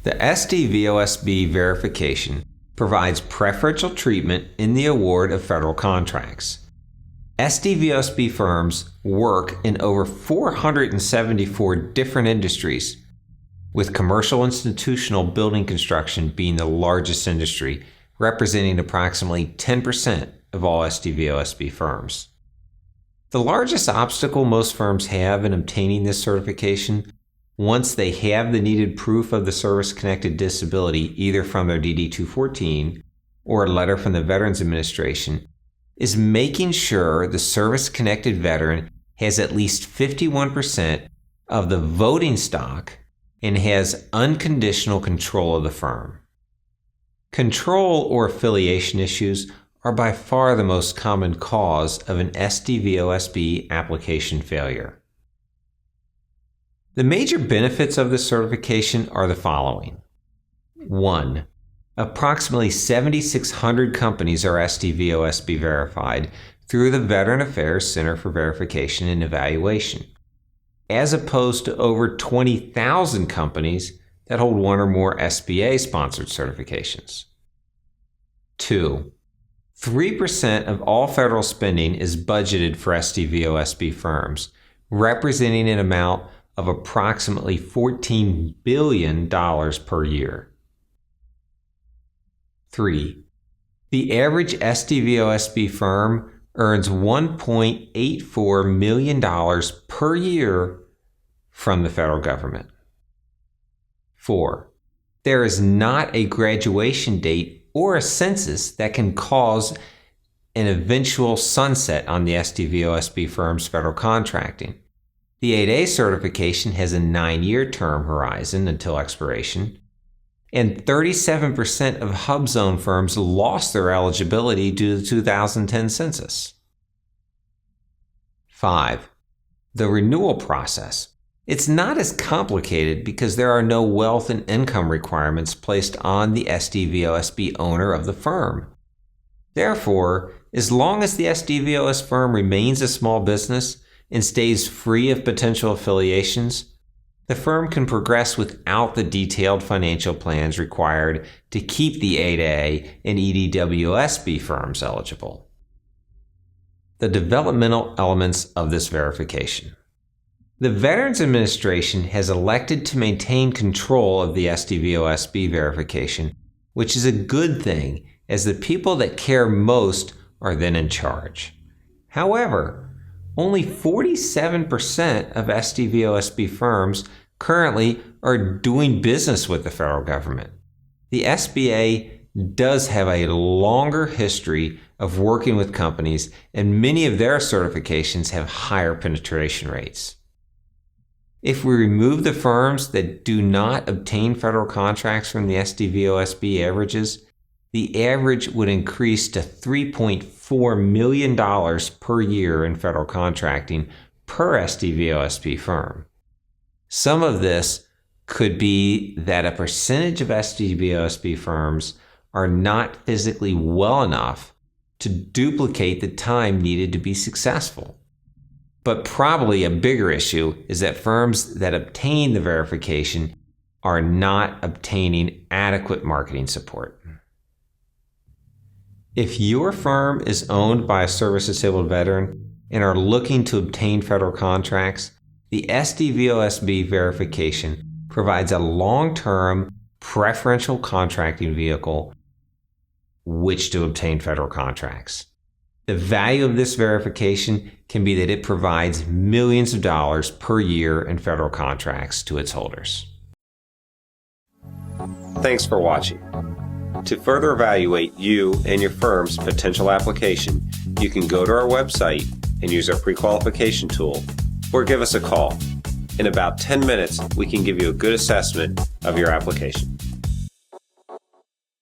The Sdvosb verification provides preferential treatment in the award of federal contracts. Sdvosb firms work in over 474 different industries, with commercial institutional building construction being the largest industry, representing approximately 10% of all Sdvosb firms. The largest obstacle most firms have in obtaining this certification, once they have the needed proof of the service-connected disability either from their DD-214 or a letter from the Veterans Administration, is making sure the service-connected veteran has at least 51% of the voting stock and has unconditional control of the firm. Control or affiliation issues are by far the most common cause of an Sdvosb application failure. The major benefits of this certification are the following. 1. Approximately 7,600 companies are Sdvosb verified through the Veteran Affairs Center for Verification and Evaluation, as opposed to over 20,000 companies that hold one or more SBA-sponsored certifications. 2. 3% of all federal spending is budgeted for Sdvosb firms, representing an amount of approximately $14 billion per year. 3. The average Sdvosb firm earns $1.84 million per year from the federal government. 4. There is not a graduation date or a census that can cause an eventual sunset on the Sdvosb firm's federal contracting. The 8A certification has a 9-year term horizon until expiration, and 37% of hub zone firms lost their eligibility due to the 2010 census. 5. The renewal process. It's not as complicated because there are no wealth and income requirements placed on the Sdvosb owner of the firm. Therefore, as long as the Sdvos firm remains a small business and stays free of potential affiliations, the firm can progress without the detailed financial plans required to keep the 8A and EDWSB firms eligible. The developmental elements of this verification. The Veterans Administration has elected to maintain control of the Sdvosb verification, which is a good thing, as the people that care most are then in charge. However, only 47% of Sdvosb firms currently are doing business with the federal government. The SBA does have a longer history of working with companies, and many of their certifications have higher penetration rates. If we remove the firms that do not obtain federal contracts from the Sdvosb averages, the average would increase to $3.4 million per year in federal contracting per Sdvosb firm. Some of this could be that a percentage of Sdvosb firms are not physically well enough to duplicate the time needed to be successful. But probably a bigger issue is that firms that obtain the verification are not obtaining adequate marketing support. If your firm is owned by a service-disabled veteran and are looking to obtain federal contracts, the Sdvosb verification provides a long-term preferential contracting vehicle which to obtain federal contracts. The value of this verification can be that it provides millions of dollars per year in federal contracts to its holders. Thanks for watching. To further evaluate you and your firm's potential application, you can go to our website and use our pre-qualification tool, or give us a call. In about 10 minutes, we can give you a good assessment of your application.